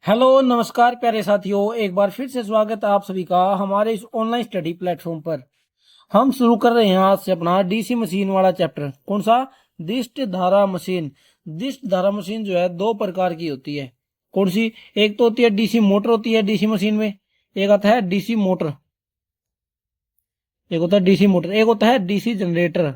Hello नमस्कार प्यारे साथियों, एक बार फिर से स्वागत है आप सभी का हमारे इस ऑनलाइन स्टडी प्लेटफॉर्म पर। हम शुरू कर रहे हैं आज से अपना डीसी मशीन वाला चैप्टर। कौन सा? दिष्ट धारा मशीन। दिष्ट धारा मशीन जो है दो प्रकार की होती है। कौन सी? एक तो होती है डीसी मोटर होती है डीसी मशीन में, एक आता है डीसी मोटर, एक होता है डीसी मोटर, एक होता है डीसी जनरेटर।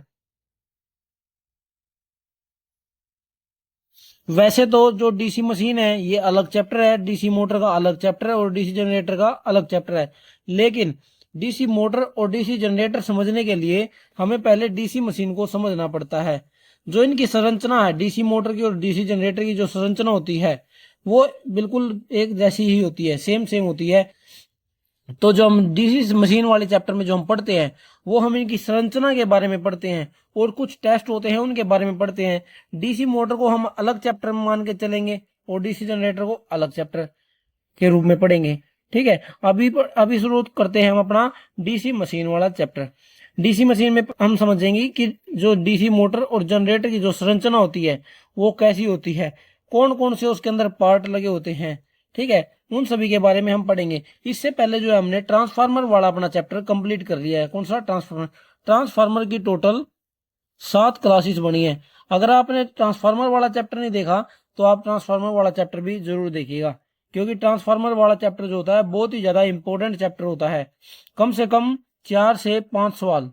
वैसे तो जो डीसी मशीन है ये अलग चैप्टर है, डीसी मोटर का अलग चैप्टर है और डीसी जनरेटर का अलग चैप्टर है। लेकिन डीसी मोटर और डीसी जनरेटर समझने के लिए हमें पहले डीसी मशीन को समझना पड़ता है। जो इनकी संरचना है डीसी मोटर की और डीसी जनरेटर की, जो संरचना होती है वो बिल्कुल एक जैसी ही होती है, सेम सेम होती है। तो जो हम डीसी मशीन वाले चैप्टर में जो हम पढ़ते हैं वो हम इनकी संरचना के बारे में पढ़ते हैं और कुछ टेस्ट होते हैं उनके बारे में पढ़ते हैं। डीसी मोटर को हम अलग चैप्टर में मान के चलेंगे और डीसी जनरेटर को अलग चैप्टर के रूप में पढ़ेंगे। ठीक है, अभी शुरू करते हैं हम अपना डीसी मशीन वाला चैप्टर। डीसी मशीन में हम समझेंगे कि जो डीसी मोटर और जनरेटर की जो संरचना होती है वो कैसी होती है, कौन कौन से उसके अंदर पार्ट लगे होते हैं। ठीक है, उन सभी के बारे में हम पढ़ेंगे। इससे पहले जो है हमने ट्रांसफार्मर वाला अपना चैप्टर कंप्लीट कर लिया है। कौन सा? ट्रांसफार्मर। ट्रांसफार्मर की टोटल 7 क्लासेस बनी है। अगर आपने ट्रांसफार्मर वाला चैप्टर नहीं देखा तो आप ट्रांसफार्मर वाला चैप्टर भी जरूर देखिएगा, क्योंकि ट्रांसफार्मर वाला चैप्टर जो होता है बहुत ही ज्यादा इंपॉर्टेंट चैप्टर होता है। कम से कम 4 से 5 सवाल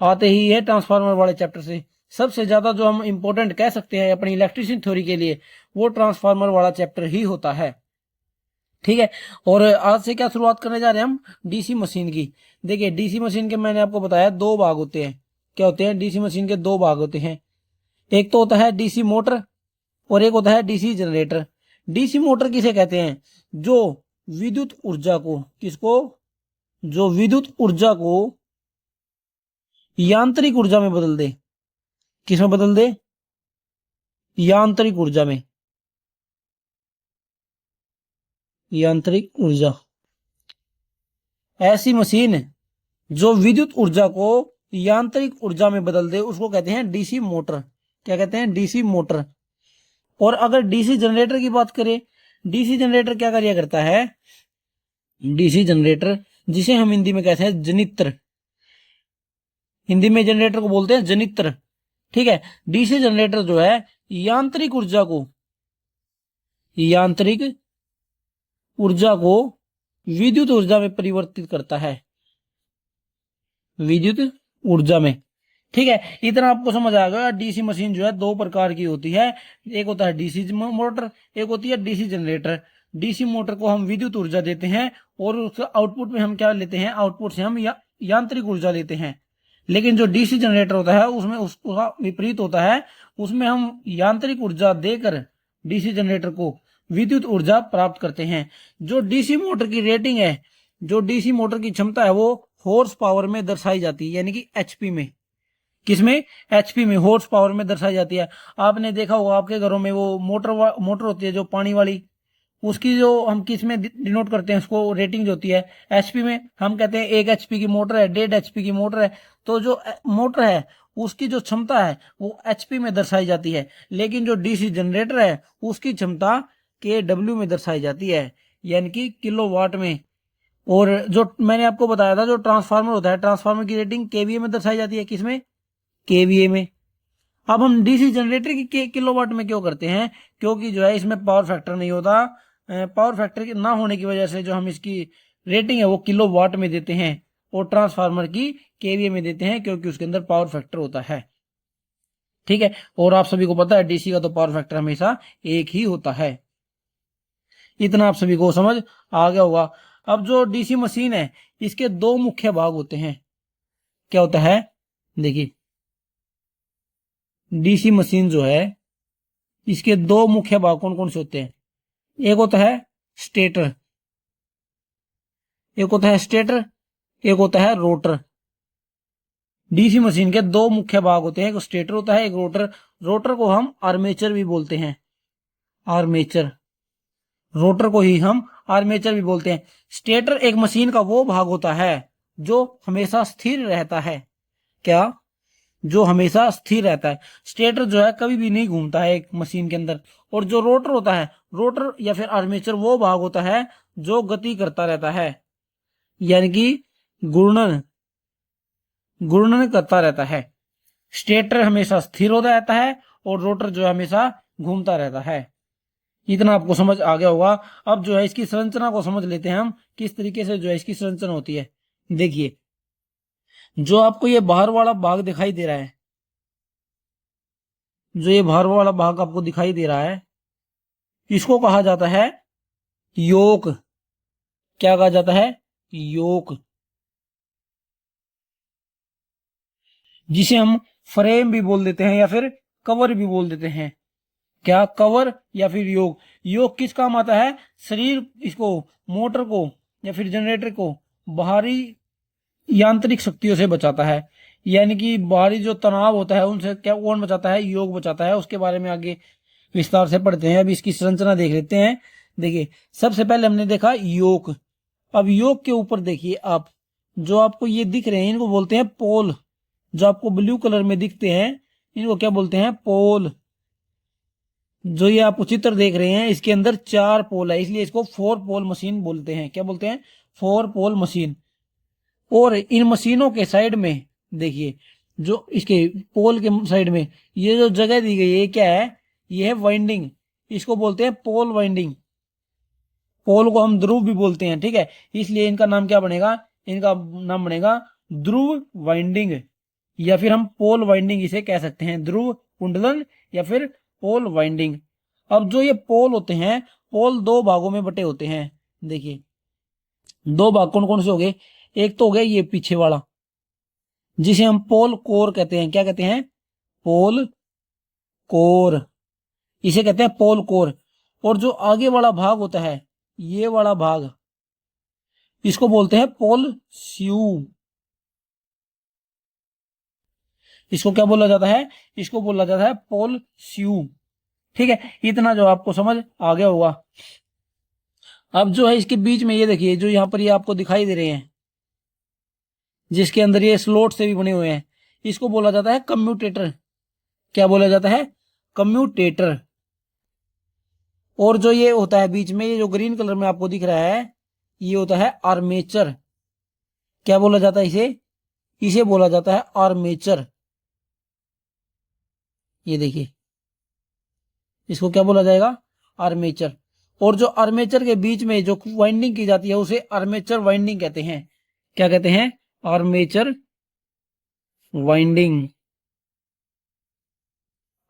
आते ही है ट्रांसफार्मर वाले चैप्टर से। सबसे ज्यादा जो हम इंपॉर्टेंट कह सकते हैं अपनी इलेक्ट्रिसिटी थ्योरी के लिए वो ट्रांसफार्मर वाला चैप्टर ही होता है। ठीक है, और आज से क्या शुरुआत करने जा रहे हैं हम? डीसी मशीन की। देखिए, डीसी मशीन के मैंने आपको बताया 2 भाग होते हैं। क्या होते हैं? डीसी मशीन के 2 भाग होते हैं। एक तो होता है डीसी मोटर और एक होता है डीसी जनरेटर। डीसी मोटर किसे कहते हैं? जो विद्युत ऊर्जा को, किसको? जो विद्युत ऊर्जा को यांत्रिक ऊर्जा में बदल दे। किस में बदल दे? यांत्रिक ऊर्जा में। यांत्रिक ऊर्जा। ऐसी मशीन जो विद्युत ऊर्जा को यांत्रिक ऊर्जा में बदल दे उसको कहते हैं डीसी मोटर। क्या कहते हैं? DC motor. और अगर डीसी जनरेटर की बात करें, डीसी जनरेटर क्या कार्य करता है? डीसी जनरेटर, जिसे हम हिंदी में कहते हैं जनित्र, हिंदी में जनरेटर को बोलते हैं जनित्र। ठीक है, डीसी जनरेटर जो है यांत्रिक ऊर्जा को, यांत्रिक ऊर्जा को विद्युत ऊर्जा में परिवर्तित करता है, विद्युत ऊर्जा में। ठीक है, इतना आपको समझ आ गया। डीसी मशीन जो है 2 प्रकार की होती है, एक होता है डीसी मोटर, एक होती है डीसी जनरेटर। डीसी मोटर को हम विद्युत ऊर्जा देते हैं और उसके आउटपुट में हम क्या लेते हैं? आउटपुट से हम यांत्रिक ऊर्जा लेते हैं। लेकिन जो डीसी जनरेटर होता है उसमें उसका विपरीत होता है, उसमें हम यांत्रिक ऊर्जा देकर डीसी जनरेटर को विद्युत ऊर्जा प्राप्त करते हैं। जो डीसी मोटर की रेटिंग है, जो डीसी मोटर की क्षमता है वो हॉर्स पावर में दर्शाई जाती है, यानी कि एचपी में। किसमें? एचपी में, हॉर्स पावर में दर्शाई जाती है। आपने देखा होगा आपके घरों में वो मोटर होती है जो पानी वाली, उसकी जो हम किस में डिनोट करते हैं उसको, रेटिंग जो होती है एचपी में। हम कहते हैं 1 एचपी की मोटर है, 1.5 एचपी की मोटर है। तो जो मोटर है उसकी जो क्षमता है वो एचपी में दर्शाई जाती है। लेकिन जो डीसी जनरेटर है उसकी क्षमता केडब्ल्यू में दर्शाई जाती है, यानी कि किलोवाट में। और जो मैंने आपको बताया था जो ट्रांसफार्मर होता है, ट्रांसफार्मर की रेटिंग केवीए में दर्शाई जाती है। किसमें? केवीए में। अब हम डीसी जनरेटर की किलोवाट में क्यों करते हैं? क्योंकि जो है इसमें पावर फैक्टर नहीं होता। पावर फैक्टर ना होने की वजह से जो हम इसकी रेटिंग है वो किलोवाट में देते हैं और ट्रांसफार्मर की केवीए में देते हैं, क्योंकि उसके अंदर पावर फैक्टर होता है। ठीक है, और आप सभी को पता है डीसी का तो पावर फैक्टर हमेशा एक ही होता है। इतना आप सभी को समझ आ गया होगा। अब जो डीसी मशीन है इसके 2 मुख्य भाग होते हैं। क्या होता है? देखिए, डीसी मशीन जो है इसके 2 मुख्य भाग कौन कौन से होते हैं? एक होता है स्टेटर, एक होता है स्टेटर, एक होता है रोटर। डीसी मशीन के 2 मुख्य भाग होते हैं, एक स्टेटर होता है, एक रोटर। रोटर को हम आर्मेचर भी बोलते हैं, आर्मेचर। रोटर को ही हम आर्मेचर भी बोलते हैं। स्टेटर एक मशीन का वो भाग होता है जो हमेशा स्थिर रहता है। क्या? जो हमेशा स्थिर रहता है। स्टेटर जो है कभी भी नहीं घूमता है एक मशीन के अंदर। और जो रोटर होता है, रोटर या फिर आर्मेचर वो भाग होता है जो गति करता रहता है, यानी कि घूर्णन घूर्णन करता रहता है। स्टेटर हमेशा स्थिर होता रहता है और रोटर जो है हमेशा घूमता रहता है। इतना आपको समझ आ गया होगा। अब जो है इसकी संरचना को समझ लेते हैं हम, किस तरीके से जो है इसकी संरचना होती है। देखिए, जो आपको ये बाहर वाला भाग दिखाई दे रहा है, जो ये बाहर वाला भाग आपको दिखाई दे रहा है, इसको कहा जाता है योक। क्या कहा जाता है? योक। जिसे हम फ्रेम भी बोल देते हैं या फिर कवर भी बोल देते हैं। क्या? कवर या फिर योग। योग किस काम आता है? शरीर इसको, मोटर को या फिर जनरेटर को बाहरी यांत्रिक शक्तियों से बचाता है। यानी कि बाहरी जो तनाव होता है उनसे क्या कौन बचाता है? योग बचाता है। उसके बारे में आगे विस्तार से पढ़ते हैं। अभी इसकी संरचना देख लेते हैं। देखिए, सबसे पहले हमने देखा योग। अब योग के ऊपर देखिए आप, जो आपको ये दिख रहे हैं इनको बोलते हैं पोल। जो आपको ब्लू कलर में दिखते हैं इनको क्या बोलते हैं? पोल। जो ये आप चित्र देख रहे हैं इसके अंदर 4 पोल है, इसलिए इसको 4 पोल मशीन बोलते हैं। क्या बोलते हैं? 4 पोल मशीन। और इन मशीनों के साइड में देखिए, जो इसके पोल के साइड में ये जो जगह दी गई है क्या है? ये है वाइंडिंग। इसको बोलते हैं पोल वाइंडिंग। पोल को हम ध्रुव भी बोलते हैं, ठीक है। इसलिए इनका नाम क्या बनेगा? इनका नाम बनेगा ध्रुव वाइंडिंग, या फिर हम पोल वाइंडिंग इसे कह सकते हैं। ध्रुव कुंडलन या फिर पोल वाइंडिंग। अब जो ये पोल होते हैं, पोल 2 भागों में बटे होते हैं। देखिए, 2 भाग कौन कौन से हो गए? एक तो हो गया ये पीछे वाला, जिसे हम पोल कोर कहते हैं। क्या कहते हैं? पोल कोर। इसे कहते हैं पोल कोर। और जो आगे वाला भाग होता है, ये वाला भाग, इसको बोलते हैं पोल स्यू। इसको क्या बोला जाता है? इसको बोला जाता है पोल स्यू। ठीक है, इतना जो आपको समझ आ गया होगा। अब जो है इसके बीच में ये देखिए, जो यहां पर ये आपको दिखाई दे रहे हैं, जिसके अंदर ये स्लॉट से भी बने हुए हैं, इसको बोला जाता है कम्यूटेटर। क्या बोला जाता है? कम्यूटेटर। और जो ये होता है बीच में, ये जो ग्रीन कलर में आपको दिख रहा है, ये होता है आर्मेचर। क्या बोला जाता है इसे? इसे बोला जाता है आर्मेचर। ये देखिए, इसको क्या बोला जाएगा? आर्मेचर। और जो आर्मेचर के बीच में जो वाइंडिंग की जाती है उसे आर्मेचर वाइंडिंग कहते हैं। क्या कहते हैं? Armature winding.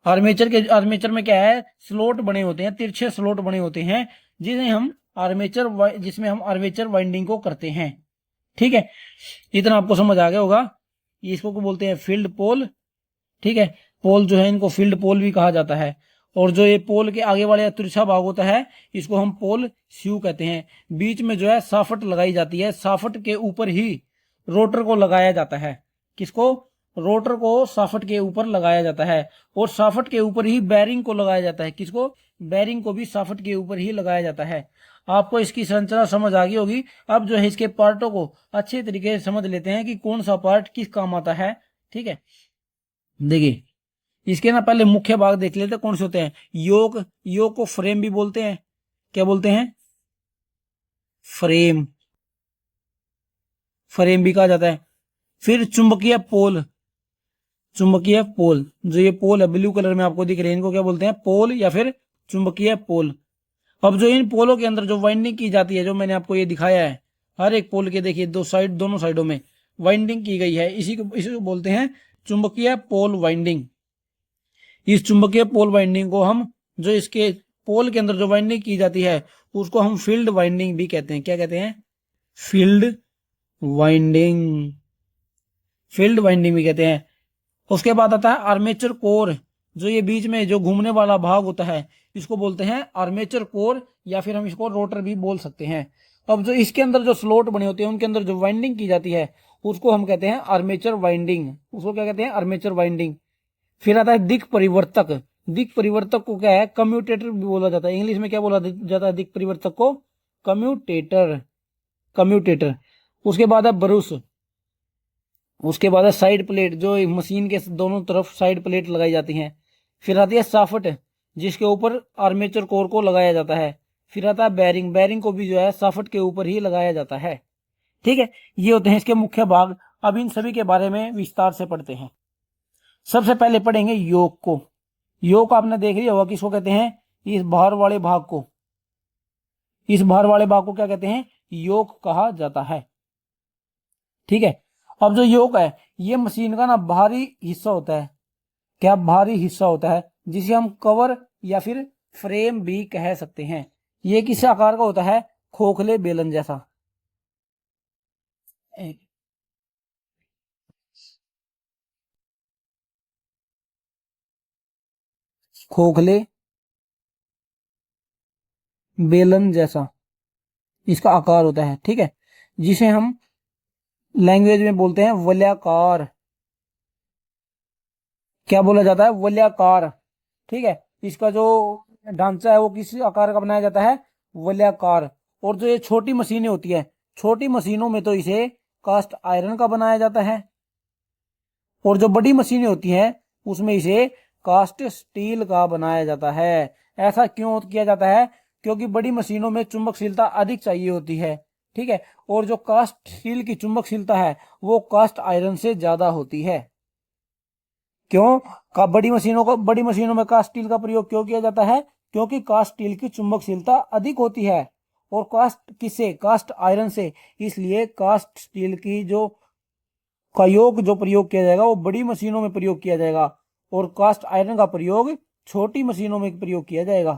आर्मेचर में क्या है? स्लॉट बने होते हैं, तिरछे स्लॉट बने होते हैं, जिसमें हम आर्मेचर वाइंडिंग को करते हैं। ठीक है, इतना आपको समझ आ गया होगा। इसको बोलते हैं फील्ड पोल। ठीक है, पोल जो है इनको फील्ड पोल भी कहा जाता है। और जो ये पोल के आगे वाले तिरछा भाग होता है, इसको हम पोल स्यू कहते हैं। बीच में जो है साफट लगाई जाती है। साफट के ऊपर ही रोटर को लगाया जाता है। किसको? रोटर को साफट के ऊपर लगाया जाता है। और साफट के ऊपर ही बैरिंग को लगाया जाता है। किसको? बैरिंग को भी साफट के ऊपर ही लगाया जाता है। आपको इसकी संरचना समझ आ गई होगी। अब जो है इसके पार्टों को अच्छे तरीके से समझ लेते हैं कि कौन सा पार्ट किस काम आता है। ठीक है, देखिए, इसके ना पहले मुख्य भाग देख लेते हैं कौन से होते हैं। योग। योग को फ्रेम भी बोलते हैं। क्या बोलते हैं? फ्रेम। फ्रेम भी कहा जाता है। फिर चुंबकीय पोल। चुंबकीय पोल, जो ये पोल है ब्लू कलर में आपको दिख रहे हैं, इनको क्या बोलते हैं? पोल या फिर चुंबकीय पोल। अब जो इन पोलों के अंदर जो वाइंडिंग की जाती है, जो मैंने आपको ये दिखाया है, हर एक पोल के देखिए दोनों साइडों में वाइंडिंग की गई है। इसी को बोलते हैं चुंबकीय पोल वाइंडिंग। इस चुंबकीय पोल वाइंडिंग को हम, जो इसके पोल के अंदर जो वाइंडिंग की जाती है, उसको हम फील्ड वाइंडिंग भी कहते हैं। क्या कहते हैं? Field winding. फील्ड वाइंडिंग भी कहते हैं। उसके बाद आता है आर्मेचर कोर। जो ये बीच में जो घूमने वाला भाग होता है, इसको बोलते हैं आर्मेचर कोर, या फिर हम इसको रोटर भी बोल सकते हैं। अब जो इसके अंदर जो स्लॉट बने होते हैं, उनके अंदर जो वाइंडिंग की जाती है, उसको हम कहते हैं आर्मेचर वाइंडिंग। उसको क्या कहते हैं? Armature winding. फिर आता है दिक् परिवर्तक। दिक् परिवर्तक को क्या है? कम्यूटेटर भी बोला जाता है। इंग्लिश में क्या बोला जाता है दिक् परिवर्तक को? कम्यूटेटर। कम्यूटेटर। उसके बाद है ब्रूस। उसके बाद है साइड प्लेट, जो मशीन के दोनों तरफ साइड प्लेट लगाई जाती हैं। फिर आती है साफट, जिसके ऊपर आर्मेचर कोर को लगाया जाता है। फिर आता है बैरिंग, बैरिंग को भी जो है साफट के ऊपर ही लगाया जाता है। ठीक है, ये होते हैं इसके मुख्य भाग। अब इन सभी के बारे में विस्तार से पढ़ते हैं। सबसे पहले पढ़ेंगे योक को। योक आपने देख लिया होगा, किसको कहते हैं? इस भार वाले भाग को, इस भार वाले भाग को क्या कहते हैं? योक कहा जाता है। ठीक है, अब जो योक है ये मशीन का ना बाहरी हिस्सा होता है। क्या बाहरी हिस्सा होता है, जिसे हम कवर या फिर फ्रेम भी कह सकते हैं। ये किस आकार का होता है? खोखले बेलन जैसा। खोखले बेलन जैसा इसका आकार होता है। ठीक है, जिसे हम लैंग्वेज में बोलते हैं वलयाकार। क्या बोला जाता है? वलयाकार। ठीक है, इसका जो ढांचा है वो किस आकार का बनाया जाता है? वलयाकार। और जो ये छोटी मशीनें होती है, छोटी मशीनों में तो इसे कास्ट आयरन का बनाया जाता है, और जो बड़ी मशीनें होती हैं उसमें इसे कास्ट स्टील का बनाया जाता है। ऐसा क्यों किया जाता है? क्योंकि बड़ी मशीनों में चुंबकशीलता अधिक चाहिए होती है। ठीक है, और जो कास्ट स्टील की चुंबकशीलता है वो कास्ट आयरन से ज्यादा होती है। क्यों? बड़ी मशीनों में कास्ट स्टील का प्रयोग क्यों किया जाता है? क्योंकि कास्ट स्टील की चुंबकशीलता अधिक होती है, और कास्ट किससे? कास्ट आयरन से। इसलिए कास्ट स्टील की जो का योग जो प्रयोग किया जाएगा वो बड़ी मशीनों में प्रयोग किया जाएगा, और कास्ट आयरन का प्रयोग छोटी मशीनों में प्रयोग किया जाएगा।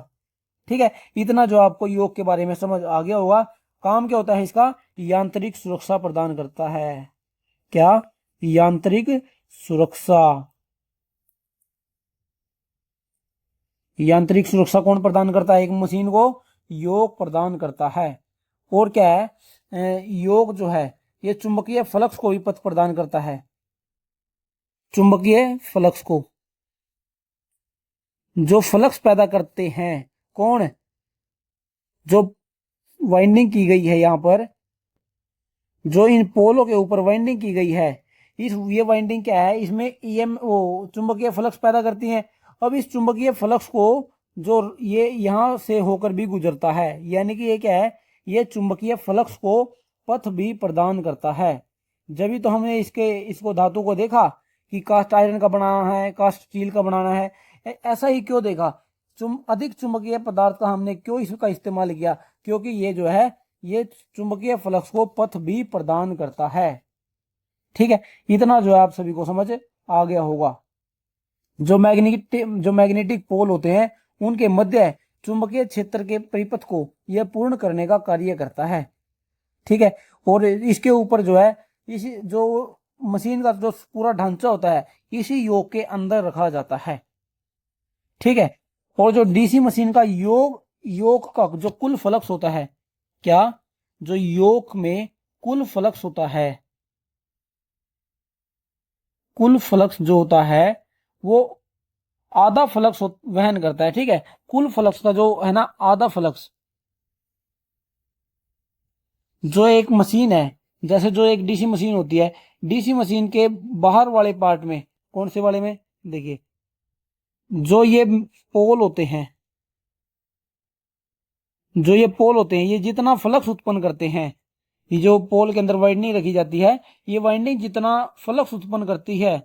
ठीक है, इतना जो आपको योग के बारे में समझ आ गया होगा। काम क्या होता है इसका? यांत्रिक सुरक्षा प्रदान करता है। क्या? यांत्रिक सुरक्षा। यांत्रिक सुरक्षा कौन प्रदान करता है? एक मशीन को योग प्रदान करता है। और क्या है? योग जो है ये चुंबकीय फ्लक्स को भी पथ प्रदान करता है। चुंबकीय फ्लक्स को, जो फ्लक्स पैदा करते हैं कौन? जो वाइंडिंग की गई है यहां पर, जो इन पोलों के ऊपर वाइंडिंग की गई है, ये वाइंडिंग क्या है? इसमें वो चुंबकीय फ्लक्स पैदा करती है। अब इस चुंबकीय फ्लक्स को जो ये यहां से होकर भी गुजरता है, यानी कि ये क्या है? ये चुंबकीय फ्लक्स को पथ भी प्रदान करता है। जब भी तो हमने इसको धातु को देखा कि कास्ट आयरन का बनाना है, कास्ट स्टील का बनाना है। ऐसा ही क्यों देखा? अधिक चुंबकीय पदार्थ का हमने क्यों इसका इस्तेमाल किया? क्योंकि ये जो है ये चुंबकीय फ्लक्स को पथ भी प्रदान करता है। ठीक है, इतना जो है आप सभी को समझ आ गया होगा। जो मैग्नेटिक पोल होते हैं उनके मध्य चुंबकीय क्षेत्र के परिपथ को यह पूर्ण करने का कार्य करता है। ठीक है, और इसके ऊपर जो है इसी जो मशीन का जो पूरा ढांचा होता है इसी योग के अंदर रखा जाता है। ठीक है, और जो डीसी मशीन का योग का जो कुल फ्लक्स होता है, क्या? जो योग में कुल फ्लक्स होता है, कुल फ्लक्स जो होता है वो आधा फ्लक्स वहन करता है। ठीक है, कुल फ्लक्स का जो है ना आधा फ्लक्स, जो एक मशीन है, जैसे जो एक डीसी मशीन होती है, डीसी मशीन के बाहर वाले पार्ट में, कौन से वाले में? देखिए, जो ये पोल होते हैं, जो ये पोल होते हैं, ये जितना फ्लक्स उत्पन्न करते हैं, ये जो पोल के अंदर वाइंडिंग रखी जाती है, ये वाइंडिंग जितना फ्लक्स उत्पन्न करती है,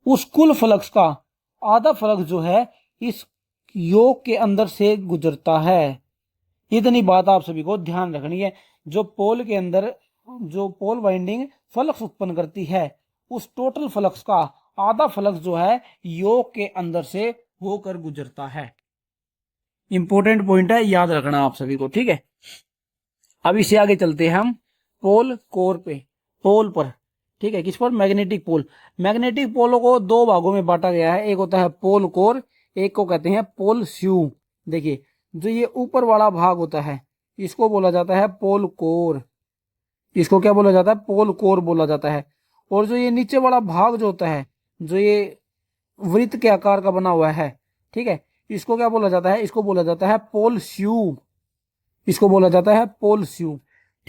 उस कुल फ्लक्स का आधा फ्लक्स जो है इस योग के अंदर से गुजरता है। इतनी बात आप सभी को ध्यान रखनी है। जो पोल के अंदर जो पोल वाइंडिंग फ्लक्स उत्पन्न करती है, उस टोटल फ्लक्स का आधा फ्लक्स जो है योग के अंदर से होकर गुजरता है। इंपॉर्टेंट पॉइंट है, याद रखना आप सभी को। ठीक है, अब इससे आगे चलते हैं हम पोल कोर पे, पोल पर। ठीक है, किस पर? Magnetic pole. मैग्नेटिक पोलों को दो भागों में बांटा गया है, एक होता है पोल कोर, एक को कहते हैं पोल स्यू। देखिए, जो ये ऊपर वाला भाग होता है इसको बोला जाता है पोल कोर। इसको क्या बोला जाता है? पोल कोर बोला जाता है। और जो ये नीचे वाला भाग जो होता है, जो ये वृत्त के आकार का बना हुआ है, ठीक है, इसको क्या बोला जाता है? इसको बोला जाता है पोल स्यू। इसको बोला जाता है पोल स्यू।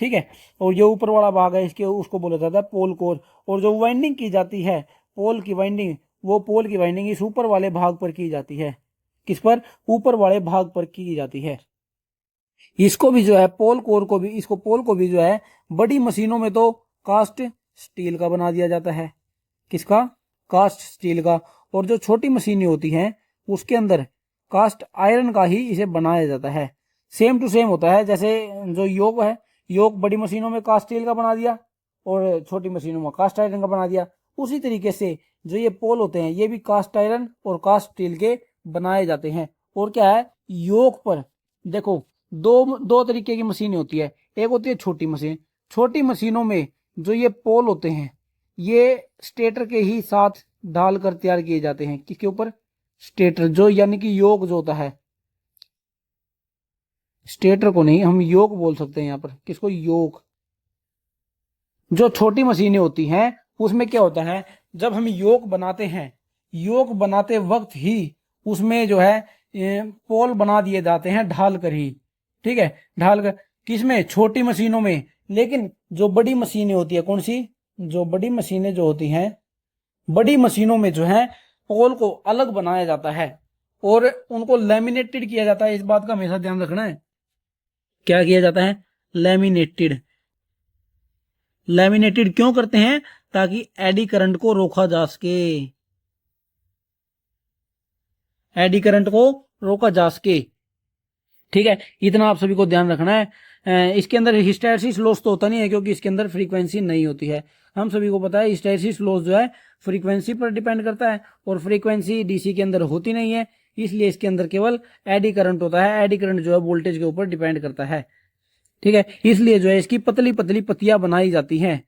ठीक है। और ये ऊपर वाला भाग है इसके, उसको बोला जाता है पोल कोर। और जो वाइंडिंग की जाती है पोल की वाइंडिंग, वो पोल की वाइंडिंग इस ऊपर वाले भाग पर की जाती है। किस पर? ऊपर वाले भाग पर की जाती है। इसको भी जो है पोल कोर को भी, इसको पोल को भी जो है बड़ी मशीनों में तो कास्ट स्टील का बना दिया जाता है। किसका? कास्ट स्टील का। और जो छोटी मशीनें होती हैं उसके अंदर कास्ट आयरन का ही इसे बनाया जाता है। सेम टू सेम होता है, जैसे जो योक है, योक बड़ी मशीनों में कास्ट स्टील का बना दिया और छोटी मशीनों में कास्ट आयरन का बना दिया। उसी तरीके से जो ये पोल होते हैं ये भी कास्ट आयरन और कास्ट स्टील के बनाए जाते हैं। और क्या है, योक पर देखो दो दो तरीके की मशीनें होती है। एक होती है छोटी मशीन, छोटी मशीनों में जो ये पोल होते हैं ये स्टेटर के ही साथ ढालकर तैयार किए जाते हैं। किसके ऊपर? स्टेटर, जो यानी कि योक जो होता है, स्टेटर को नहीं हम योक बोल सकते हैं यहाँ पर। किसको? योक। जो छोटी मशीनें होती हैं उसमें क्या होता है, जब हम योक बनाते हैं, योक बनाते वक्त ही उसमें जो है पोल बना दिए जाते हैं ढाल कर ही। ठीक है, ढाल कर। किसमें? छोटी मशीनों में। लेकिन जो बड़ी मशीनें होती है, कौन सी? जो बड़ी मशीनें जो होती हैं, बड़ी मशीनों में जो है पोल को अलग बनाया जाता है और उनको लैमिनेटेड किया जाता है। इस बात का हमेशा ध्यान रखना है। क्या किया जाता है? लैमिनेटेड। लैमिनेटेड क्यों करते हैं? ताकि एडी करंट को रोका जा सके, एडी करंट को रोका जा सके। ठीक है, इतना आप सभी को ध्यान रखना है। इसके अंदर हिस्टैरिसीस लॉस तो होता नहीं है क्योंकि इसके अंदर फ्रीक्वेंसी नहीं होती है। हम सभी को पता है हिस्टैरिसीस लॉस जो है फ्रीक्वेंसी पर डिपेंड करता है और फ्रीक्वेंसी डीसी के अंदर होती नहीं है, इसलिए इसके अंदर केवल एडी करंट होता है। एडी करंट जो है वोल्टेज के ऊपर डिपेंड करता है। ठीक है, इसलिए जो है इसकी पतली पतली पत्तियां बनाई जाती हैं।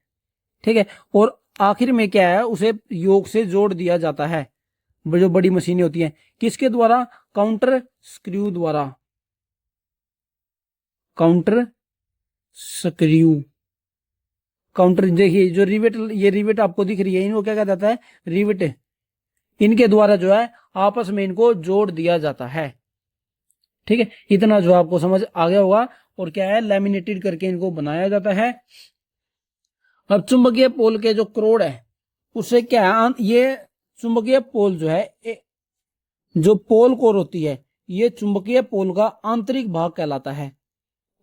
ठीक है, और आखिर में क्या है, उसे योक से जोड़ दिया जाता है। जो बड़ी मशीनें होती हैं, किसके द्वारा? काउंटर स्क्रू द्वारा। Counter screw, counter. देखिए जो रिवेट, ये रिवेट आपको दिख रही है, इनको क्या कहा जाता है? रिवेट। इनके द्वारा जो है आपस में इनको जोड़ दिया जाता है। ठीक है, इतना जो आपको समझ आ गया होगा। और क्या है, लैमिनेटेड करके इनको बनाया जाता है। अब चुंबकीय पोल के जो क्रोड है उससे क्या है, ये चुंबकीय पोल जो है, जो पोल कोर होती है, ये चुंबकीय पोल का आंतरिक भाग कहलाता है।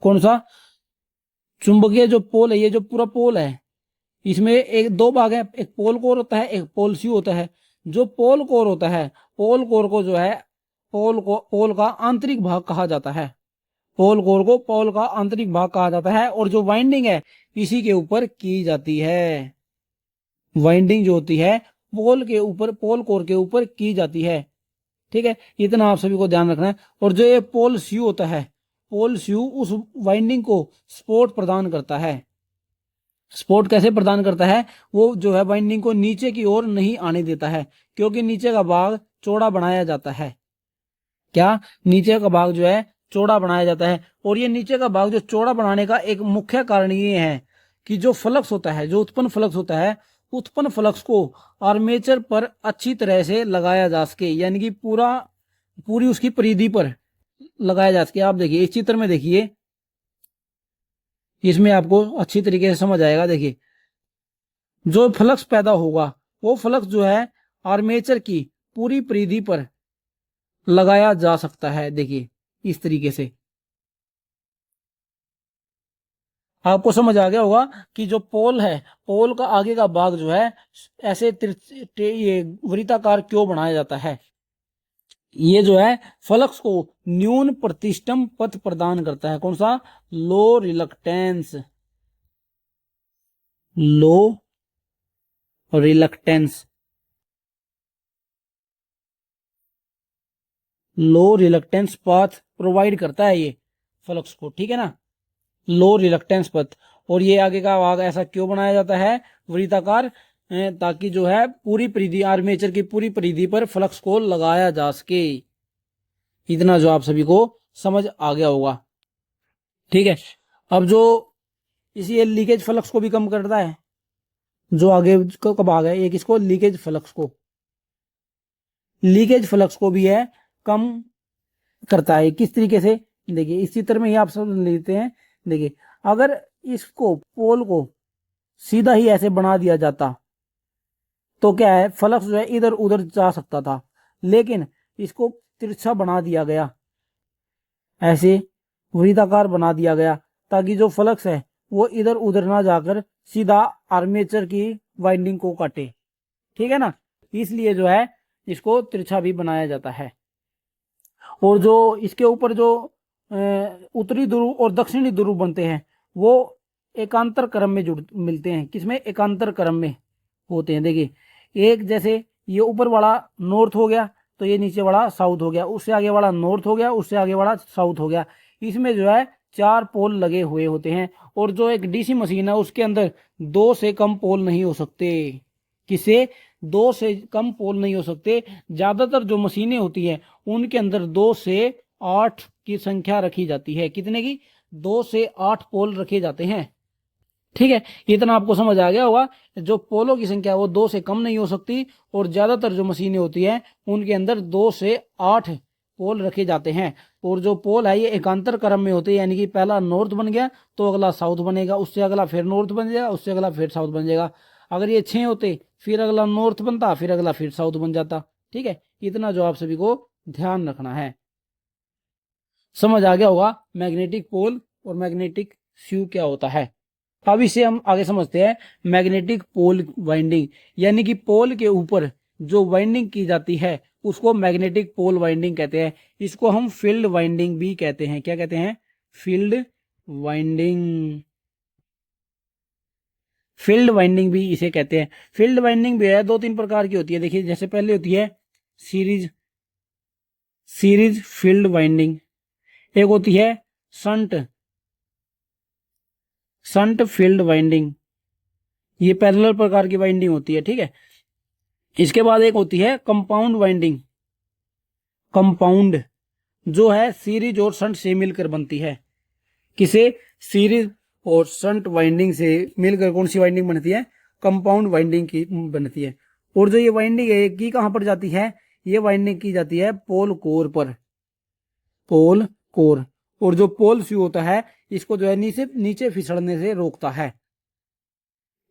कौन सा? चुंबकीय जो पोल है, ये जो पूरा पोल है, इसमें एक दो भाग है, एक पोल कोर होता है, एक पोल स्यू होता है। जो पोल कोर होता है, पोल कोर को जो है पोल का आंतरिक भाग कहा जाता है। पोल कोर को पोल का आंतरिक भाग कहा जाता है। और जो वाइंडिंग है इसी के ऊपर की जाती है। वाइंडिंग जो होती है पोल के ऊपर, पोल कोर के ऊपर की जाती है। ठीक है, इतना आप सभी को ध्यान रखना है। और जो ये पोल स्यू होता है, पोल स्यू उस वाइंडिंग को सपोर्ट प्रदान करता है। सपोर्ट कैसे प्रदान करता है? वो जो है वाइंडिंग को नीचे की ओर नहीं आने देता है, क्योंकि नीचे का भाग चौड़ा बनाया जाता है। क्या? नीचे का भाग जो है चौड़ा बनाया जाता है। और ये नीचे का भाग जो चौड़ा बनाने का एक मुख्य कारण ये है कि जो फ्लक्स होता है, जो उत्पन्न फ्लक्स होता है, उत्पन्न फ्लक्स को आर्मेचर पर अच्छी तरह से लगाया जा सके, यानी कि पूरी उसकी परिधि पर लगाया जा सके। आप देखिए इस चित्र में, देखिए इसमें आपको अच्छी तरीके से समझ आएगा। देखिए जो फ्लक्स पैदा होगा वो फ्लक्स जो है आर्मेचर की पूरी परिधि पर लगाया जा सकता है। देखिए इस तरीके से आपको समझ आ गया होगा कि जो पोल है, पोल का आगे का भाग जो है ऐसे ये वृत्ताकार क्यों बनाया जाता है? ये जो है फ्लक्स को न्यून प्रतिष्ठम पथ प्रदान करता है। कौन सा? लो रिलक्टेंस, लो रिलक्टेंस, लो रिलक्टेंस पाथ प्रोवाइड करता है ये फ्लक्स को। ठीक है ना, लो रिलक्टेंस पथ। और ये आगे का भाग ऐसा क्यों बनाया जाता है वृत्ताकार? ताकि जो है पूरी परिधि, आर्मेचर की पूरी परिधि पर फ्लक्स को लगाया जा सके। इतना जो आप सभी को समझ आ गया होगा। ठीक है, अब जो इसी लीकेज फ्लक्स को भी कम करता है, जो आगे का भाग है एक, इसको लीकेज फ्लक्स को, लीकेज फ्लक्स को भी है कम करता है। किस तरीके से? देखिए इस चित्र में ही आप सब लेते हैं। देखिए अगर इसको पोल को सीधा ही ऐसे बना दिया जाता तो क्या है, फ्लक्स जो है इधर उधर जा सकता था, लेकिन इसको तिरछा बना दिया गया, ऐसे वृत्ताकार बना दिया गया ताकि जो फ्लक्स है वो इधर उधर ना जाकर सीधा आर्मेचर की वाइंडिंग को काटे। ठीक है ना, इसलिए जो है इसको तिरछा भी बनाया जाता है। और जो इसके ऊपर जो उत्तरी ध्रुव और दक्षिणी ध्रुव बनते हैं वो एकांतर क्रम में जुड़ मिलते हैं। किसमें? एकांतर क्रम में होते हैं। देखिए, एक जैसे ये ऊपर वाला नॉर्थ हो गया तो ये नीचे वाला साउथ हो गया, उससे आगे वाला नॉर्थ हो गया, उससे आगे वाला साउथ हो गया। इसमें जो है 4 पोल लगे हुए होते हैं। और जो एक डीसी मशीन है उसके अंदर 2 से कम पोल नहीं हो सकते। किसे? 2 से कम पोल नहीं हो सकते। ज्यादातर जो मशीनें होती है उनके अंदर 2 से 8 की संख्या रखी जाती है। कितने की? 2 से 8 पोल रखे जाते हैं। ठीक है, इतना आपको समझ आ गया होगा। जो पोलों की संख्या वो 2 से कम नहीं हो सकती, और ज्यादातर जो मशीनें होती हैं उनके अंदर 2 से 8 पोल रखे जाते हैं। और जो पोल है ये एकांतर क्रम में होते हैं, यानी कि पहला नॉर्थ बन गया तो अगला साउथ बनेगा, उससे अगला फिर नॉर्थ बन जाएगा, उससे अगला फिर साउथ बन जाएगा। अगर ये 6 होते फिर अगला नॉर्थ बनता, फिर अगला फिर साउथ बन जाता। ठीक है, इतना जो आप सभी को ध्यान रखना है। समझ आ गया होगा मैग्नेटिक पोल और मैग्नेटिक फ्यू क्या होता है। अब इसे हम आगे समझते हैं। मैग्नेटिक पोल वाइंडिंग, यानी कि पोल के ऊपर जो वाइंडिंग की जाती है उसको मैग्नेटिक पोल वाइंडिंग कहते हैं। इसको हम फील्ड वाइंडिंग भी कहते हैं। क्या कहते हैं? Field winding. फील्ड वाइंडिंग भी इसे कहते हैं। फील्ड वाइंडिंग भी है, 2-3 प्रकार की होती है। देखिए, जैसे पहले होती है सीरीज फील्ड वाइंडिंग, एक होती है संट फील्ड वाइंडिंग, ये पैरेलल प्रकार की वाइंडिंग होती है। ठीक है, इसके बाद एक होती है कंपाउंड वाइंडिंग। कंपाउंड जो है सीरीज और शंट से मिलकर बनती है। किसे? सीरीज और शंट वाइंडिंग से मिलकर कौन सी वाइंडिंग बनती है? कंपाउंड वाइंडिंग की बनती है। और जो ये वाइंडिंग है की कहां पर जाती है? ये वाइंडिंग की जाती है पोल कोर पर। पोल कोर। और जो पोल फ्यू होता है इसको जो है नीचे नीचे फिसलने से रोकता है।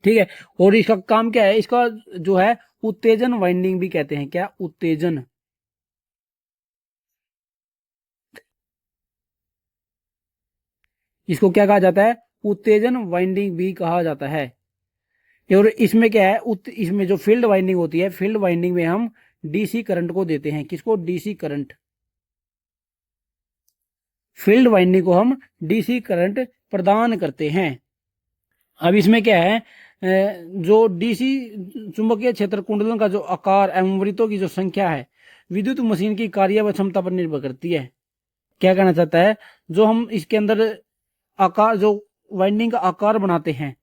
ठीक है, और इसका काम क्या है? इसका जो है उत्तेजन वाइंडिंग भी कहते हैं। क्या? उत्तेजन। इसको क्या कहा जाता है? उत्तेजन वाइंडिंग भी कहा जाता है। और इसमें क्या है? इसमें जो फील्ड वाइंडिंग होती है, फील्ड वाइंडिंग में हम डीसी करंट को देते हैं। किसको? DC current. फील्ड वाइंडिंग को हम डीसी करंट प्रदान करते हैं। अब इसमें क्या है? जो डीसी चुंबकीय क्षेत्र कुंडलन का जो आकार एवं वृत्तों की जो संख्या है विद्युत मशीन की कार्य व क्षमता पर निर्भर करती है। क्या कहना चाहता है? जो हम इसके अंदर आकार, जो वाइंडिंग का आकार बनाते हैं,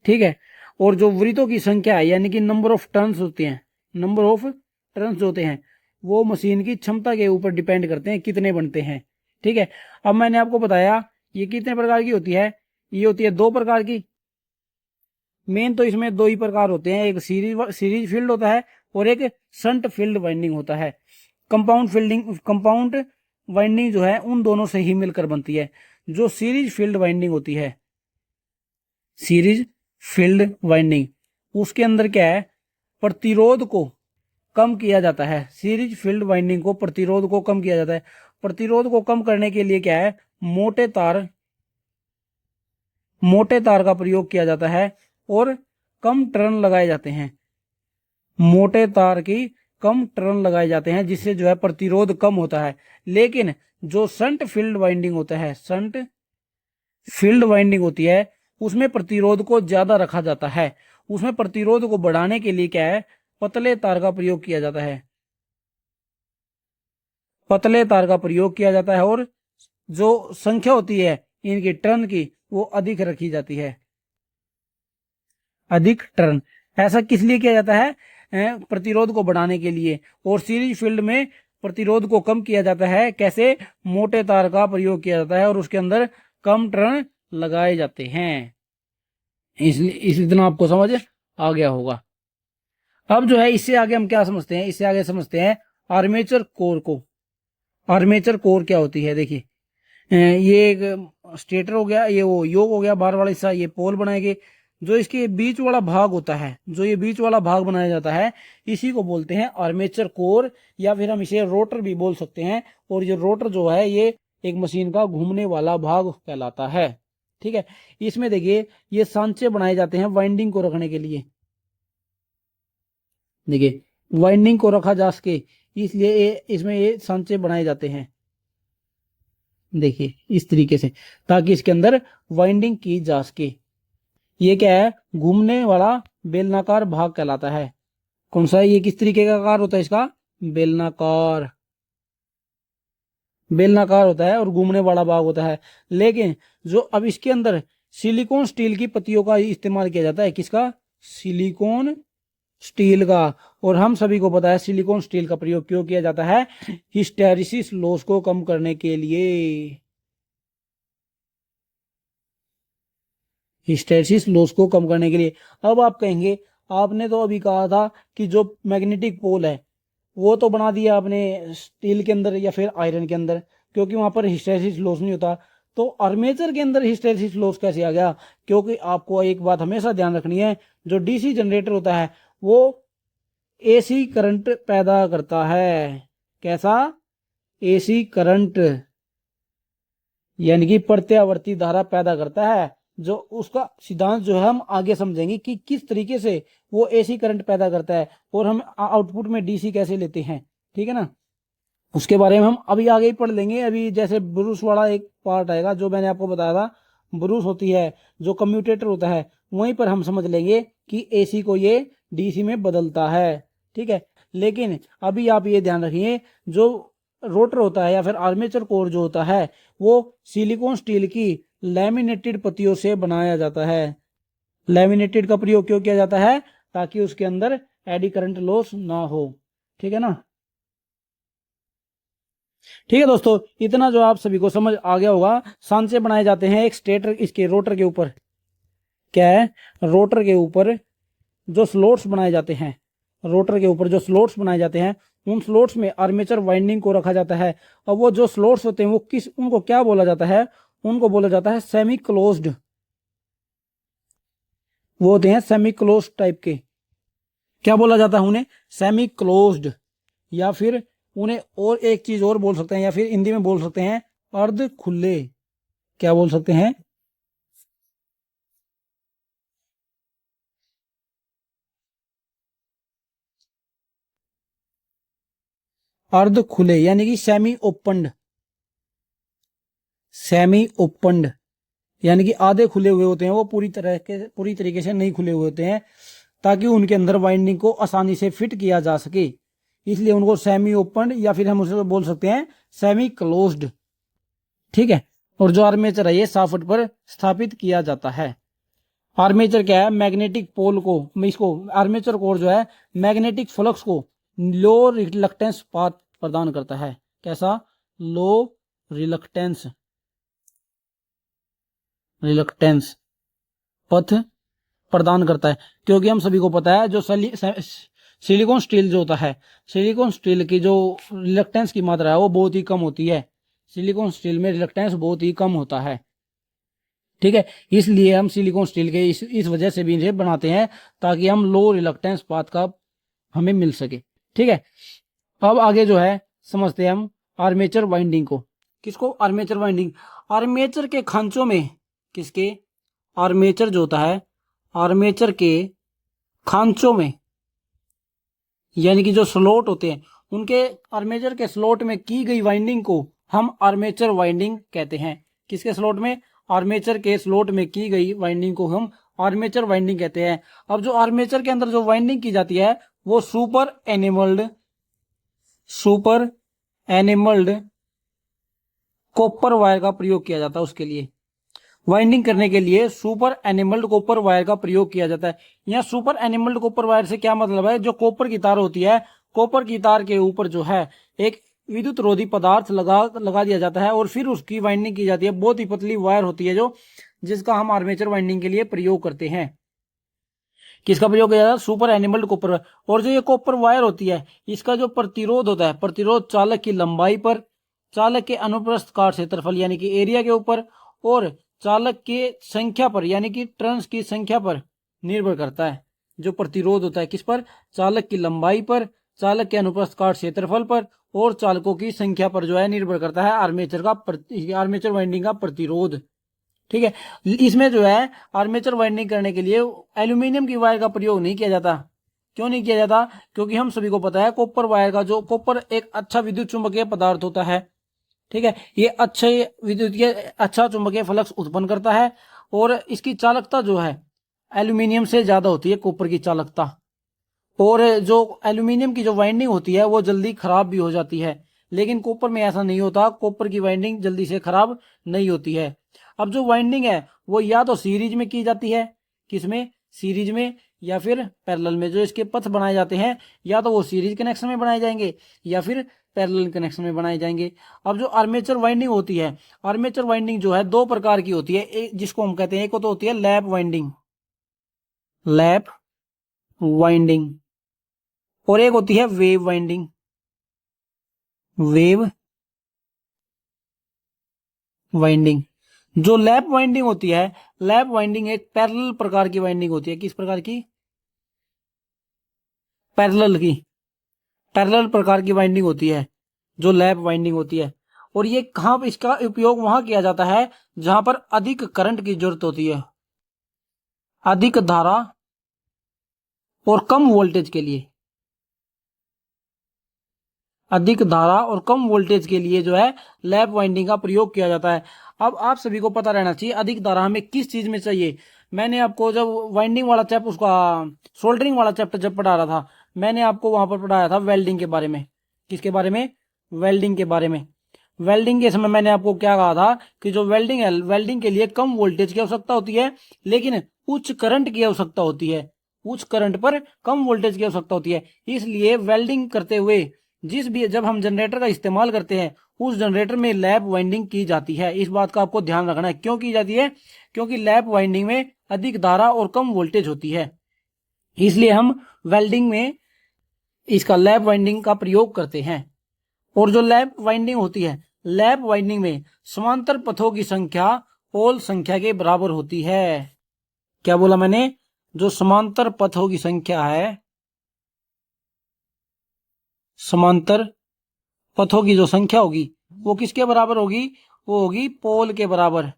ठीक है, और जो वृत्तों की संख्या है यानी कि नंबर ऑफ टर्न्स होते हैं, नंबर ऑफ टर्न्स होते हैं वो मशीन की क्षमता के ऊपर डिपेंड करते हैं कितने बनते हैं। ठीक है, अब मैंने आपको बताया ये कितने प्रकार की होती है। ये होती है 2 प्रकार की। मेन तो इसमें 2 ही प्रकार होते हैं, एक सीरीज फील्ड होता है और एक शंट फील्ड वाइंडिंग होता है। कंपाउंड वाइंडिंग जो है उन दोनों से ही मिलकर बनती है। जो सीरीज फील्ड वाइंडिंग होती है, सीरीज फील्ड वाइंडिंग, उसके अंदर क्या है? प्रतिरोध को कम किया जाता है। सीरीज फील्ड वाइंडिंग को प्रतिरोध को कम किया जाता है। प्रतिरोध को कम करने के लिए क्या है? मोटे तार का प्रयोग किया जाता है और कम टर्न लगाए जाते हैं। मोटे तार की कम टर्न लगाए जाते हैं जिससे जो है प्रतिरोध कम होता है। लेकिन जो शंट फील्ड वाइंडिंग होता है, शंट फील्ड वाइंडिंग होती है, उसमें प्रतिरोध को ज्यादा रखा जाता है। उसमें प्रतिरोध को बढ़ाने के लिए क्या है? पतले तार का प्रयोग किया जाता है। पतले तार का प्रयोग किया जाता है और जो संख्या होती है इनकी टर्न की वो अधिक रखी जाती है। अधिक टर्न ऐसा किस लिए किया जाता है? प्रतिरोध को बढ़ाने के लिए। और सीरीज फील्ड में प्रतिरोध को कम किया जाता है। कैसे? मोटे तार का प्रयोग किया जाता है और उसके अंदर कम टर्न लगाए जाते हैं। इसलिए इतना आपको समझ आ गया होगा। अब जो है इससे आगे हम क्या समझते हैं? इससे आगे समझते हैं आर्मेचर कोर को। आर्मेचर कोर क्या होती है? देखिए, ये एक स्टेटर हो गया, ये वो योग हो गया बाहर वाला हिस्सा, ये पोल बनाएंगे। जो इसके बीच वाला भाग होता है, जो ये बीच वाला भाग बनाया जाता है, इसी को बोलते हैं आर्मेचर कोर, या फिर हम इसे रोटर भी बोल सकते हैं। और ये रोटर जो है ये एक मशीन का घूमने वाला भाग कहलाता है। ठीक है, इसमें देखिए ये सांचे बनाए जाते हैं वाइंडिंग को रखने के लिए। देखिए वाइंडिंग को रखा जा सके, इसलिए इसमें ये सांचे बनाए जाते हैं। देखिए इस तरीके से, ताकि इसके अंदर वाइंडिंग की जा सके। ये क्या है, घूमने वाला बेलनाकार भाग कहलाता है। कौन सा है ये, किस तरीके का आकार होता है इसका, बेलनाकार, बेलनाकार होता है और घूमने वाला भाग होता है। लेकिन जो अब इसके अंदर सिलिकॉन स्टील की पत्तियों का इस्तेमाल किया जाता है, किसका, सिलिकॉन स्टील का। और हम सभी को पता है सिलिकॉन स्टील का प्रयोग क्यों किया जाता है, हिस्टैरिसीस लॉस को कम करने के लिए। हिस्टैरिसीस लॉस को कम करने के लिए। अब आप कहेंगे, आपने तो अभी कहा था कि जो मैग्नेटिक पोल है वो तो बना दिया आपने स्टील के अंदर या फिर आयरन के अंदर, क्योंकि वहां पर हिस्टैरिसीस लॉस नहीं होता। तो आर्मेचर के अंदर हिस्टैरिसीस लॉस कैसे आ गया, क्योंकि आपको एक बात हमेशा ध्यान रखनी है, जो डीसी जनरेटर होता है वो एसी करंट पैदा करता है। कैसा, एसी करंट, यानी कि प्रत्यावर्ती धारा पैदा करता है। जो उसका सिद्धांत जो है हम आगे समझेंगे कि किस तरीके से वो एसी करंट पैदा करता है और हम आउटपुट में डीसी कैसे लेते हैं। ठीक है ना, उसके बारे में हम अभी आगे ही पढ़ लेंगे। अभी जैसे ब्रूस वाला एक पार्ट आएगा, जो मैंने आपको बताया था, ब्रूस होती है जो कम्यूटेटर होता है, वहीं पर हम समझ लेंगे कि एसी को ये डीसी में बदलता है। ठीक है, लेकिन अभी आप ये ध्यान रखिए, जो रोटर होता है या फिर आर्मेचर कोर जो होता है वो सिलिकॉन स्टील की लैमिनेटेड पत्तियों से बनाया जाता है। लैमिनेटेड का प्रयोग क्यों किया जाता है, ताकि उसके अंदर एडी करंट लॉस ना हो। ठीक है ना, ठीक है दोस्तों, इतना जो आप सभी को समझ आ गया होगा। सांचे बनाए जाते हैं एक स्टेटर, इसके रोटर के ऊपर, क्या है, रोटर के ऊपर जो स्लॉट्स बनाए जाते हैं, रोटर के ऊपर जो स्लॉट्स बनाए जाते हैं, उन स्लॉट्स में आर्मेचर वाइंडिंग को रखा जाता है। और वो जो स्लॉट्स होते हैं वो उनको क्या बोला जाता है, उनको बोला जाता है सेमी क्लोज्ड। वो होते हैं सेमी क्लोज्ड टाइप के। क्या बोला जाता है उन्हें, सेमी क्लोज्ड। या फिर उन्हें और एक चीज और बोल सकते हैं, या फिर हिंदी में बोल सकते हैं अर्ध खुले। क्या बोल सकते हैं, अर्ध खुले, यानी कि सेमी ओपन्ड। सेमी ओपन्ड यानी कि आधे खुले हुए होते हैं, वो पूरी तरीके से नहीं खुले हुए होते हैं, ताकि उनके अंदर वाइंडिंग को आसानी से फिट किया जा सके, इसलिए उनको सेमी ओपन या फिर हम उसे बोल सकते हैं सेमी क्लोज्ड। ठीक है, और जो आर्मेचर है ये सॉफ्ट पर स्थापित किया जाता है। आर्मेचर क्या है, मैग्नेटिक पोल को, इसको आर्मेचर कोर जो है मैग्नेटिक फ्लक्स को लो रिलक्टेंस पाथ प्रदान करता है। कैसा, लो रिलक्टेंस, रिलक्टेंस पथ प्रदान करता है। क्योंकि हम सभी को पता है जो सिलिकॉन स्टील जो होता है, सिलिकॉन स्टील की जो रिलक्टेंस की मात्रा है वो बहुत ही कम होती है। सिलिकॉन स्टील में रिलक्टेंस बहुत ही कम होता है। ठीक है, इसलिए हम सिलिकॉन स्टील के इस वजह से भी इसे बनाते हैं, ताकि हम लो रिलक्टेंस पाथ का हमें मिल सके। ठीक है, अब आगे जो है समझते हैं हम आर्मेचर वाइंडिंग को। किसको, आर्मेचर वाइंडिंग। आर्मेचर के खांचों में, किसके, आर्मेचर जो होता है, आर्मेचर के खांचों में, यानी कि जो स्लॉट होते हैं उनके, आर्मेचर के स्लॉट में की गई वाइंडिंग को हम आर्मेचर वाइंडिंग कहते हैं। किसके स्लॉट में, आर्मेचर के स्लॉट में की गई वाइंडिंग को हम आर्मेचर वाइंडिंग कहते हैं। अब जो आर्मेचर के अंदर जो वाइंडिंग की जाती है वो सुपर एनिमल्ड कॉपर वायर का प्रयोग किया जाता है। उसके लिए वाइंडिंग करने के लिए सुपर एनिमल्ड कॉपर वायर का प्रयोग किया जाता है। यहाँ सुपर एनिमल्ड कॉपर वायर से क्या मतलब है, जो कॉपर की तार होती है, कॉपर की तार के ऊपर जो है एक विद्युत रोधी पदार्थ लगा दिया जाता है और फिर उसकी वाइंडिंग की जाती है। बहुत ही पतली वायर होती है जो, जिसका हम आर्मेचर वाइंडिंग के लिए प्रयोग करते हैं। किसका प्रयोग किया जाता है, सुपर एनिमल्ड कॉपर। और जो ये कॉपर वायर होती है इसका जो प्रतिरोध होता है, प्रतिरोध चालक की लंबाई पर चालक के अनुप्रस्थ काट क्षेत्रफल यानी कि एरिया के ऊपर और चालक के संख्या पर यानी कि टर्न्स की संख्या पर निर्भर करता है। जो प्रतिरोध होता है किस पर, चालक की लंबाई पर, चालक के अनुप्रस्थ काट क्षेत्रफल पर और चालकों की संख्या पर जो है निर्भर करता है आर्मेचर वाइंडिंग का प्रतिरोध। ठीक है, इसमें जो है आर्मेचर वाइंडिंग करने के लिए एल्यूमिनियम की वायर का प्रयोग नहीं किया जाता। क्यों नहीं किया जाता? क्योंकि हम सभी को पता है कॉपर वायर का जो कॉपर एक अच्छा विद्युत चुंबकीय पदार्थ होता है। ठीक है, ये अच्छा चुंबकीय फ्लक्स उत्पन्न करता है और इसकी चालकता जो है एल्यूमिनियम से ज्यादा होती है कॉपर की चालकता। और जो एल्यूमिनियम की जो वाइंडिंग होती है वो जल्दी खराब भी हो जाती है, लेकिन कॉपर में ऐसा नहीं होता। कॉपर की वाइंडिंग जल्दी से खराब नहीं होती है। अब जो वाइंडिंग है वो या तो सीरीज में की जाती है, किसमें, सीरीज में, या फिर पैरेलल में। जो इसके पथ बनाए जाते हैं या तो वो सीरीज कनेक्शन में बनाए जाएंगे या फिर पैरेलल कनेक्शन में बनाए जाएंगे। अब जो आर्मेचर वाइंडिंग होती है, आर्मेचर वाइंडिंग जो है दो प्रकार की होती है। एक जिसको हम कहते हैं, एक तो होती है लैप वाइंडिंग, लैप वाइंडिंग, और एक होती है वेव वाइंडिंग, वेव वाइंडिंग। जो लैप वाइंडिंग होती है, लैप वाइंडिंग एक पैरेलल प्रकार की वाइंडिंग होती है। किस प्रकार की? पैरेलल की, पैरेलल प्रकार की वाइंडिंग होती है जो लैप वाइंडिंग होती है। और ये कहां पर इसका उपयोग वहां किया जाता है जहां पर अधिक करंट की जरूरत होती है, अधिक धारा और कम वोल्टेज के लिए, अधिक धारा और कम वोल्टेज के लिए जो है लैप वाइंडिंग का प्रयोग किया जाता है। अब आप सभी को पता रहना चाहिए अधिक धारा हमें किस चीज में चाहिए। मैंने आपको जब वाइंडिंग वाला चैप्टर, उसका सोल्डरिंग वाला चैप्टर जब पढ़ा रहा था, मैंने आपको वहां पर पढ़ाया था वेल्डिंग के बारे में। किसके बारे में? वेल्डिंग के बारे में। वेल्डिंग के समय मैंने आपको क्या कहा था कि जो वेल्डिंग है, वेल्डिंग के लिए कम वोल्टेज की आवश्यकता होती है लेकिन उच्च करंट की आवश्यकता होती है। उच्च करंट पर कम वोल्टेज की आवश्यकता होती है। इसलिए वेल्डिंग करते हुए जब हम जनरेटर का इस्तेमाल करते हैं उस जनरेटर में लैप वाइंडिंग की जाती है। इस बात का आपको ध्यान रखना है। क्यों की जाती है? क्योंकि लैप वाइंडिंग में अधिक धारा और कम वोल्टेज होती है, इसलिए हम वेल्डिंग में इसका लैप वाइंडिंग का प्रयोग करते हैं। और जो लैप वाइंडिंग होती है, लैप वाइंडिंग में समांतर पथों की संख्या पोल संख्या के बराबर होती है। क्या बोला मैंने? जो समांतर पथों की संख्या है, समांतर पथों की जो संख्या होगी वो किसके बराबर होगी? वो होगी पोल के बराबर।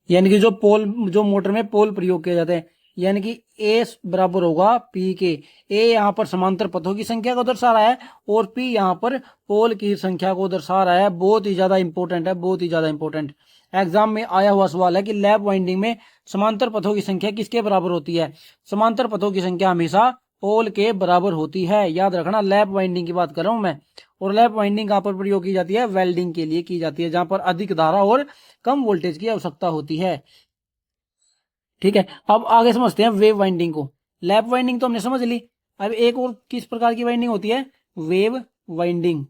यानी कि जो मोटर में पोल प्रयोग किए जाते हैं, यानी कि ए बराबर होगा पी के। ए यहाँ पर समांतर पथों की संख्या को दर्शा रहा है और पी यहाँ पर पोल की संख्या को दर्शा रहा है। बहुत ही ज्यादा इंपॉर्टेंट है, बहुत ही ज्यादा इंपॉर्टेंट। एग्जाम में आया हुआ सवाल है कि लैप वाइंडिंग में समांतर पथों की संख्या किसके बराबर होती है? समांतर पथों की संख्या हमेशा पोल के बराबर होती है। याद रखना, लैप वाइंडिंग की बात कर रहा हूं मैं। और लैप वाइंडिंग कहां पर प्रयोग की जाती है? वेल्डिंग के लिए की जाती है, जहां पर अधिक धारा और कम वोल्टेज की आवश्यकता होती है। ठीक है, अब आगे समझते हैं वेव वाइंडिंग को। लैप वाइंडिंग तो हमने समझ ली। अब एक और किस प्रकार की वाइंडिंग होती है? Wave winding.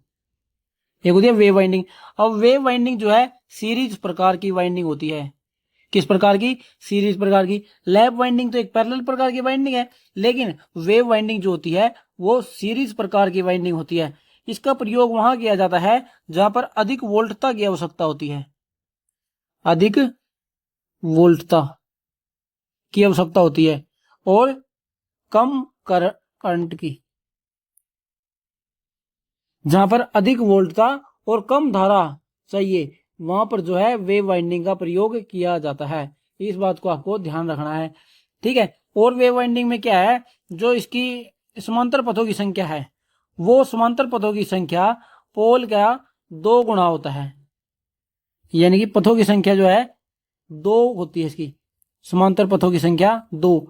एक होती है वेव वाइंडिंग। अब वेव वाइंडिंग जो है सीरीज प्रकार की वाइंडिंग होती है। किस प्रकार की? सीरीज प्रकार की। लैप वाइंडिंग तो एक पैरेलल प्रकार की वाइंडिंग है, लेकिन वेव वाइंडिंग जो होती है वो सीरीज प्रकार की वाइंडिंग होती है। इसका प्रयोग वहां किया जाता है जहां पर अधिक वोल्टता की आवश्यकता होती है, अधिक वोल्टता की आवश्यकता होती है और कम करंट की। जहां पर अधिक वोल्टता और कम धारा चाहिए वहां पर जो है वेव वाइंडिंग का प्रयोग किया जाता है। इस बात को आपको ध्यान रखना है। ठीक है, और वेव वाइंडिंग में क्या है, जो इसकी समांतर पथों की संख्या है वो समांतर पथों की संख्या पोल का 2 गुना होता है। यानी कि पथों की संख्या जो है 2 होती है इसकी, समांतर पथों की संख्या 2।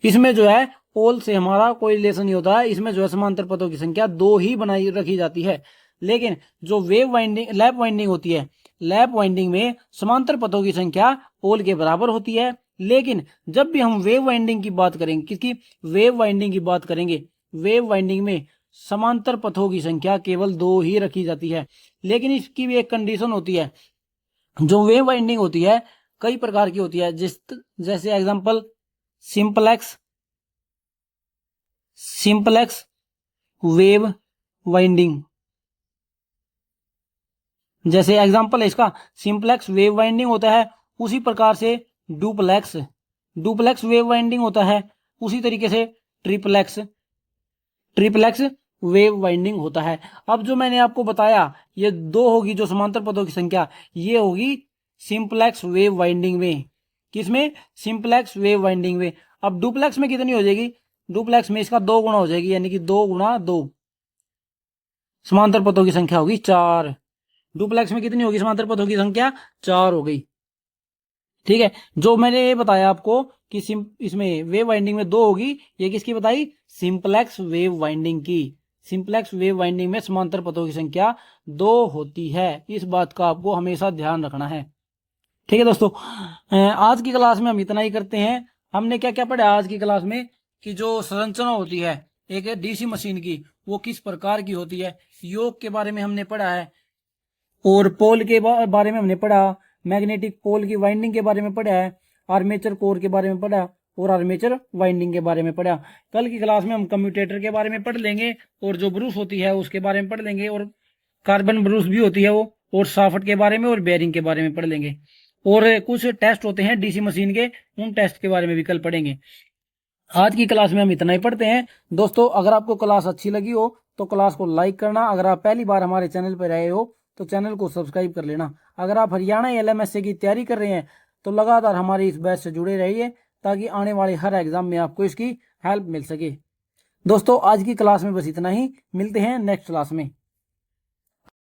इसमें जो है पोल से हमारा कोई रिलेशन नहीं होता है। इसमें जो है समांतर पथों की संख्या 2 ही बनाई रखी जाती है। लेकिन जो वेव वाइंडिंग लैप वाइंडिंग होती है, लैप वाइंडिंग में समांतर पथों की संख्या पोल के बराबर होती है। लेकिन जब भी हम वेव वाइंडिंग की बात करेंगे, किसकी? वेव वाइंडिंग की बात करेंगे, वेव वाइंडिंग में समांतर पथों की संख्या केवल 2 ही रखी जाती है। लेकिन इसकी भी एक कंडीशन होती है। जो वेव वाइंडिंग होती है कई प्रकार की होती है, जैसे example simplex, simplex wave winding, जैसे एग्जांपल है इसका, सिंपलेक्स वेव वाइंडिंग होता है, उसी प्रकार से डुप्लेक्स डुप्लेक्स वेव वाइंडिंग होता है, उसी तरीके से ट्रिप्लेक्स ट्रिप्लेक्स वेव वाइंडिंग होता है। अब जो मैंने आपको बताया ये दो होगी जो समांतर पदों की संख्या, ये होगी सिंपलेक्स वेव वाइंडिंग में। किसमें? सिंपलेक्स वेव वाइंडिंग में। अब डुप्लेक्स में कितनी हो जाएगी? डुप्लेक्स में इसका 2 गुना हो जाएगी, यानी कि 2 गुना 2, समांतर पदों की संख्या होगी 4। डुप्लेक्स में कितनी होगी समांतर पदों की संख्या? 4 हो गई। ठीक है, जो मैंने ये बताया आपको कि इसमें वेव वाइंडिंग में 2 होगी, ये किसकी बताई? सिंपलेक्स वेव वाइंडिंग की। सिंपलेक्स वेव वाइंडिंग में समांतर पथों की संख्या 2 होती है। इस बात का आपको हमेशा ध्यान रखना है। ठीक है दोस्तों, आज की क्लास में हम इतना ही करते हैं। हमने क्या क्या पढ़ा आज की क्लास में कि जो संरचना होती है एक डीसी मशीन की, वो किस प्रकार की होती है, योग के बारे में हमने पढ़ा है, और पोल के बारे में हमने पढ़ा, मैग्नेटिक पोल की वाइंडिंग के बारे में पढ़ा है, आर्मेचर कोर के बारे में पढ़ा और आर्मेचर वाइंडिंग के बारे में पढ़ा। कल की क्लास में हम कम्यूटेटर के बारे में पढ़ लेंगे, और जो ब्रूस होती है उसके बारे में पढ़ लेंगे, और कार्बन ब्रूस भी होती है वो, और साफ्ट के बारे में और बेरिंग के बारे में पढ़ लेंगे। और कुछ टेस्ट होते हैं डीसी मशीन के, उन टेस्ट के बारे में भी कल पढ़ेंगे। आज की क्लास में हम इतना ही पढ़ते हैं दोस्तों। अगर आपको क्लास अच्छी लगी हो तो क्लास को लाइक करना। अगर आप पहली बार हमारे चैनल पर आए हो तो चैनल को सब्सक्राइब कर लेना। अगर आप हरियाणा LMS की तैयारी कर रहे हैं तो लगातार हमारी इस बैच से जुड़े रहिए, ताकि आने वाले हर एग्जाम में आपको इसकी हेल्प मिल सके। दोस्तों आज की क्लास में बस इतना ही, मिलते हैं नेक्स्ट क्लास में।